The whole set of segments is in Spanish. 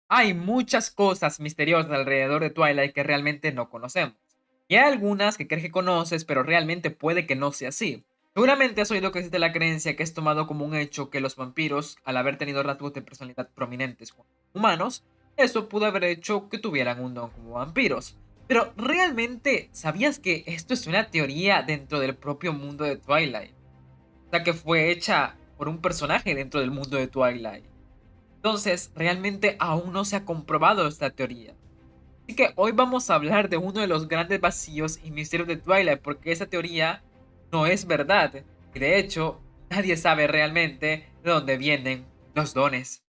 Hay muchas cosas misteriosas alrededor de Twilight que realmente no conocemos. Y hay algunas que crees que conoces, pero realmente puede que no sea así. Seguramente has oído que existe la creencia que es tomado como un hecho que los vampiros, al haber tenido rasgos de personalidad prominentes con humanos, eso pudo haber hecho que tuvieran un don como vampiros. Pero realmente, ¿sabías que esto es una teoría dentro del propio mundo de Twilight? O sea, que fue hecha por un personaje dentro del mundo de Twilight. Entonces, realmente aún no se ha comprobado esta teoría. Así que hoy vamos a hablar de uno de los grandes vacíos y misterios de Twilight, porque esa teoría no es verdad. Y de hecho, nadie sabe realmente de dónde vienen los dones.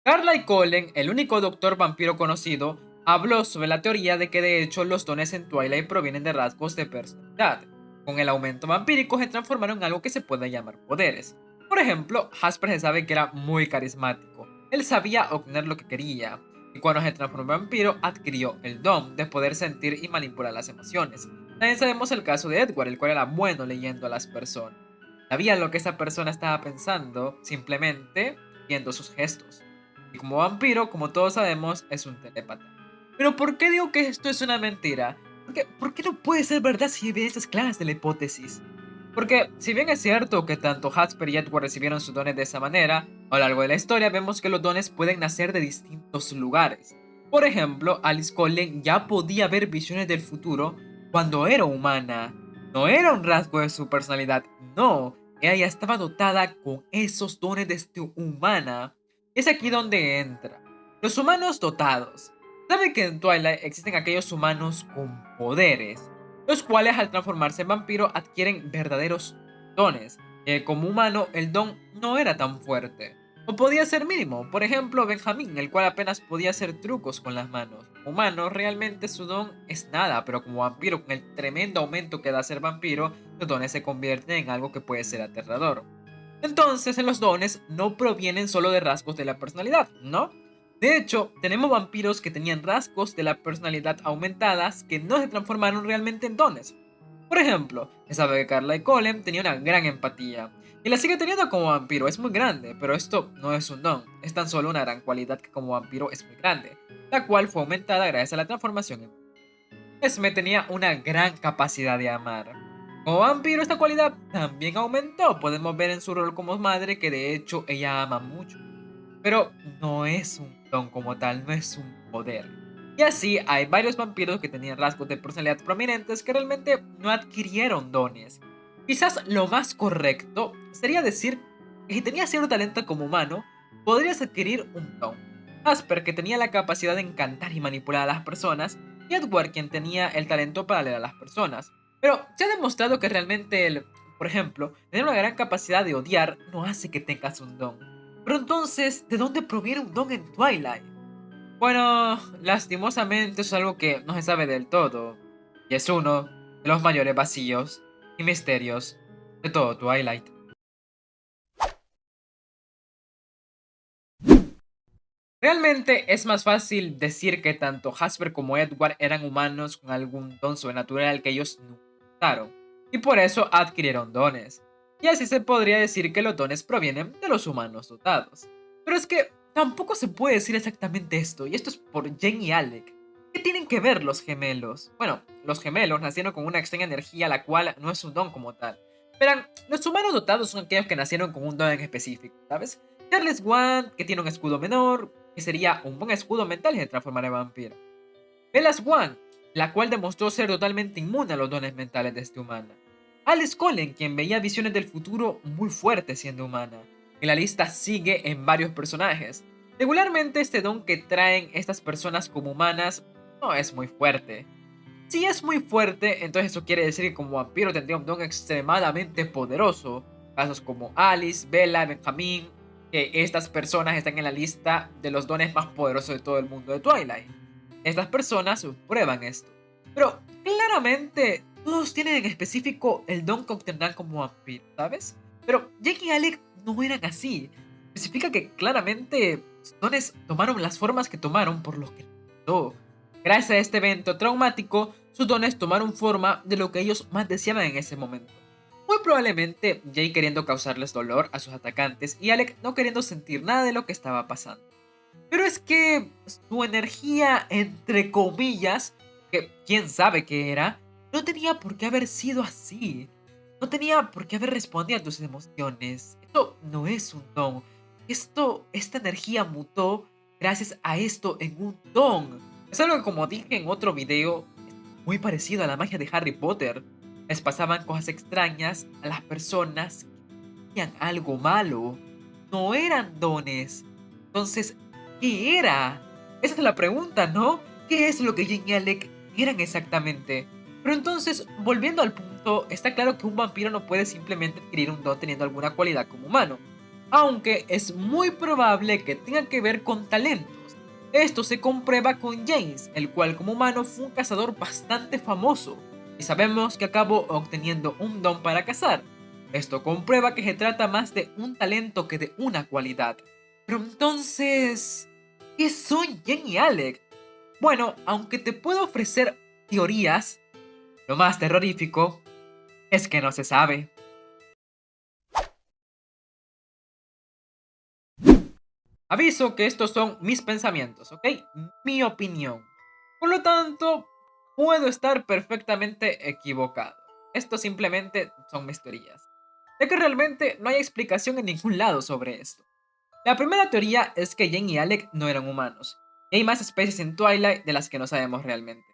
Carla Cullen, el único doctor vampiro conocido, habló sobre la teoría de que de hecho los dones en Twilight provienen de rasgos de personalidad. Con el aumento vampírico se transformaron en algo que se puede llamar poderes. Por ejemplo, Jasper se sabe que era muy carismático. Él sabía obtener lo que quería, y cuando se transformó en vampiro adquirió el don de poder sentir y manipular las emociones. También sabemos el caso de Edward, el cual era bueno leyendo a las personas. Sabía lo que esa persona estaba pensando, simplemente viendo sus gestos. Y como vampiro, como todos sabemos, es un telépata. Pero ¿por qué digo que esto es una mentira? ¿Por qué no puede ser verdad si hay evidencias claras de la hipótesis? Porque si bien es cierto que tanto Jasper y Edward recibieron sus dones de esa manera, a lo largo de la historia vemos que los dones pueden nacer de distintos lugares. Por ejemplo, Alice Cullen ya podía ver visiones del futuro cuando era humana. No era un rasgo de su personalidad, no. Ella ya estaba dotada con esos dones desde humana. Es aquí donde entra. Los humanos dotados. Saben que en Twilight existen aquellos humanos con poderes, los cuales al transformarse en vampiro adquieren verdaderos dones. Como humano, el don no era tan fuerte, o podía ser mínimo. Por ejemplo, Benjamín, el cual apenas podía hacer trucos con las manos. Humano, realmente su don es nada, pero como vampiro, con el tremendo aumento que da ser vampiro, los dones se convierten en algo que puede ser aterrador. Entonces, en los dones no provienen solo de rasgos de la personalidad, ¿no? De hecho, tenemos vampiros que tenían rasgos de la personalidad aumentadas que no se transformaron realmente en dones. Por ejemplo, se sabe que Carla y Colin tenía una gran empatía, y la sigue teniendo como vampiro, es muy grande, pero esto no es un don, es tan solo una gran cualidad que como vampiro es muy grande, la cual fue aumentada gracias a la transformación en Esme tenía una gran capacidad de amar. Como vampiro esta cualidad también aumentó, podemos ver en su rol como madre que de hecho ella ama mucho, pero no es un don como tal, no es un poder. Y así hay varios vampiros que tenían rasgos de personalidad prominentes que realmente no adquirieron dones. Quizás lo más correcto sería decir que si tenías cierto talento como humano, podrías adquirir un don. Asper, que tenía la capacidad de encantar y manipular a las personas, y Edward, quien tenía el talento para leer a las personas. Pero se ha demostrado que realmente por ejemplo, tener una gran capacidad de odiar no hace que tengas un don. Pero entonces, ¿de dónde proviene un don en Twilight? Bueno, lastimosamente es algo que no se sabe del todo, y es uno de los mayores vacíos y misterios de todo Twilight. Realmente es más fácil decir que tanto Jasper como Edward eran humanos con algún don sobrenatural que ellos nunca usaron, y por eso adquirieron dones. Y así se podría decir que los dones provienen de los humanos dotados. Pero es que tampoco se puede decir exactamente esto, y esto es por Jen y Alec. ¿Qué tienen que ver los gemelos? Bueno, los gemelos nacieron con una extraña energía la cual no es un don como tal. Verán, los humanos dotados son aquellos que nacieron con un don en específico, ¿sabes? Charles Wand, que tiene un escudo menor, que sería un buen escudo mental y se transformará en vampiro. Belas Wand, la cual demostró ser totalmente inmune a los dones mentales de este humana. Alice Cullen, quien veía visiones del futuro muy fuertes siendo humana. Y la lista sigue en varios personajes. Regularmente este don que traen estas personas como humanas no es muy fuerte. Si es muy fuerte, entonces eso quiere decir que como vampiro tendría un don extremadamente poderoso. Casos como Alice, Bella, Benjamin, que estas personas están en la lista de los dones más poderosos de todo el mundo de Twilight. Estas personas prueban esto. Pero claramente todos tienen en específico el don que obtendrán como vampiro, ¿sabes? Pero Jake y Alec no eran así. Especifica que claramente sus dones tomaron las formas que tomaron por lo que pasó. Gracias a este evento traumático, sus dones tomaron forma de lo que ellos más deseaban en ese momento. Muy probablemente Jay queriendo causarles dolor a sus atacantes y Alec no queriendo sentir nada de lo que estaba pasando. Pero es que su energía, entre comillas, que quién sabe qué era, no tenía por qué haber sido así. No tenía por qué haber respondido a tus emociones. Esto no es un don. Esta energía mutó gracias a esto en un don. Es algo que, como dije en otro video, es muy parecido a la magia de Harry Potter. Les pasaban cosas extrañas a las personas que hacían algo malo. No eran dones. Entonces, ¿qué era? Esa es la pregunta, ¿no? ¿Qué es lo que Jane y Alec eran exactamente? Pero entonces, volviendo al punto, está claro que un vampiro no puede simplemente adquirir un don teniendo alguna cualidad como humano, aunque es muy probable que tenga que ver con talentos. Esto se comprueba con James, el cual como humano fue un cazador bastante famoso, y sabemos que acabó obteniendo un don para cazar. Esto comprueba que se trata más de un talento que de una cualidad. Pero entonces, ¿qué son Jen y Alec? Bueno, aunque te puedo ofrecer teorías, lo más terrorífico es que no se sabe. Aviso que estos son mis pensamientos, ¿ok? Mi opinión. Por lo tanto, puedo estar perfectamente equivocado. Esto simplemente son mis teorías, ya que realmente no hay explicación en ningún lado sobre esto. La primera teoría es que Jane y Alec no eran humanos, y hay más especies en Twilight de las que no sabemos realmente.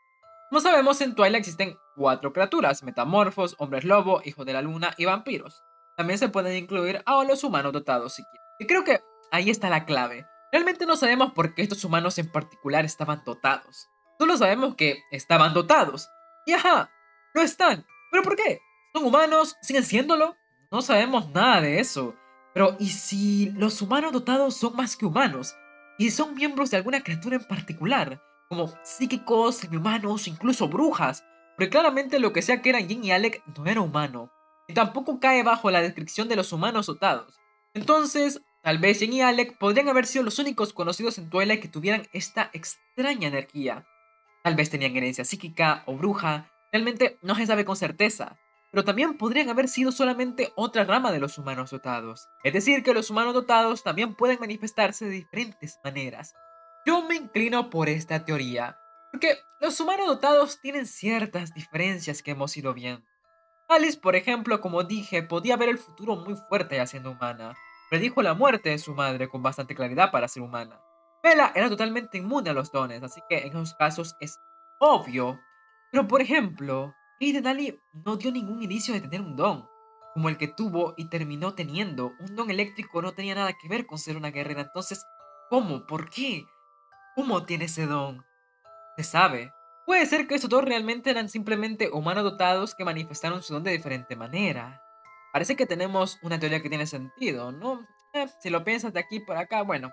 Como sabemos, en Twilight existen 4 criaturas: metamorfos, hombres lobo, hijos de la luna y vampiros. También se pueden incluir a los humanos dotados si quieren. Y creo que ahí está la clave. Realmente no sabemos por qué estos humanos en particular estaban dotados. Solo sabemos que estaban dotados. Y ajá, no están. ¿Pero por qué? ¿Son humanos? ¿Siguen siéndolo? No sabemos nada de eso. Pero, ¿y si los humanos dotados son más que humanos? ¿Y son miembros de alguna criatura en particular? Como psíquicos, semi-humanos, incluso brujas. Porque claramente lo que sea que eran Jin y Alec no era humano. Y tampoco cae bajo la descripción de los humanos dotados. Entonces, tal vez Jin y Alec podrían haber sido los únicos conocidos en Twilight que tuvieran esta extraña energía. Tal vez tenían herencia psíquica o bruja, realmente no se sabe con certeza, pero también podrían haber sido solamente otra rama de los humanos dotados. Es decir, que los humanos dotados también pueden manifestarse de diferentes maneras. Yo me inclino por esta teoría, porque los humanos dotados tienen ciertas diferencias que hemos ido viendo. Alice, por ejemplo, como dije, podía ver el futuro muy fuerte ya siendo humana. Predijo la muerte de su madre con bastante claridad para ser humana. Bella era totalmente inmune a los dones, así que en esos casos es obvio. Pero por ejemplo, Aiden Ali no dio ningún indicio de tener un don, como el que tuvo y terminó teniendo. Un don eléctrico no tenía nada que ver con ser una guerrera, entonces, ¿cómo? ¿Por qué? ¿Cómo tiene ese don? Se sabe. Puede ser que estos dos realmente eran simplemente humanos dotados que manifestaron su don de diferente manera. Parece que tenemos una teoría que tiene sentido, ¿no? Si lo piensas de aquí por acá, bueno,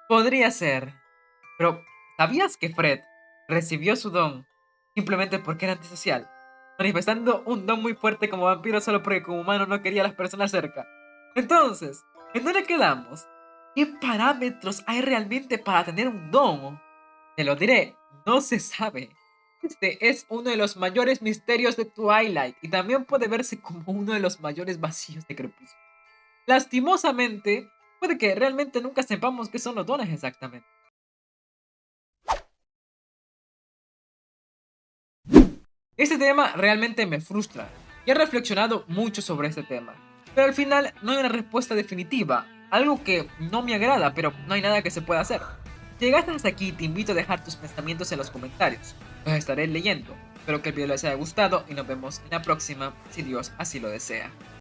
podría ser. Pero, ¿sabías que Fred recibió su don simplemente porque era antisocial? Manifestando un don muy fuerte como vampiro solo porque como humano no quería a las personas cerca. Entonces, ¿en dónde quedamos? ¿Qué parámetros hay realmente para tener un don? Te lo diré, no se sabe. Este es uno de los mayores misterios de Twilight y también puede verse como uno de los mayores vacíos de Crepúsculo. Lastimosamente, puede que realmente nunca sepamos qué son los dones exactamente. Este tema realmente me frustra y he reflexionado mucho sobre este tema, pero al final no hay una respuesta definitiva, algo que no me agrada, pero no hay nada que se pueda hacer. Si llegaste hasta aquí, te invito a dejar tus pensamientos en los comentarios, los estaré leyendo. Espero que el video les haya gustado y nos vemos en la próxima, si Dios así lo desea.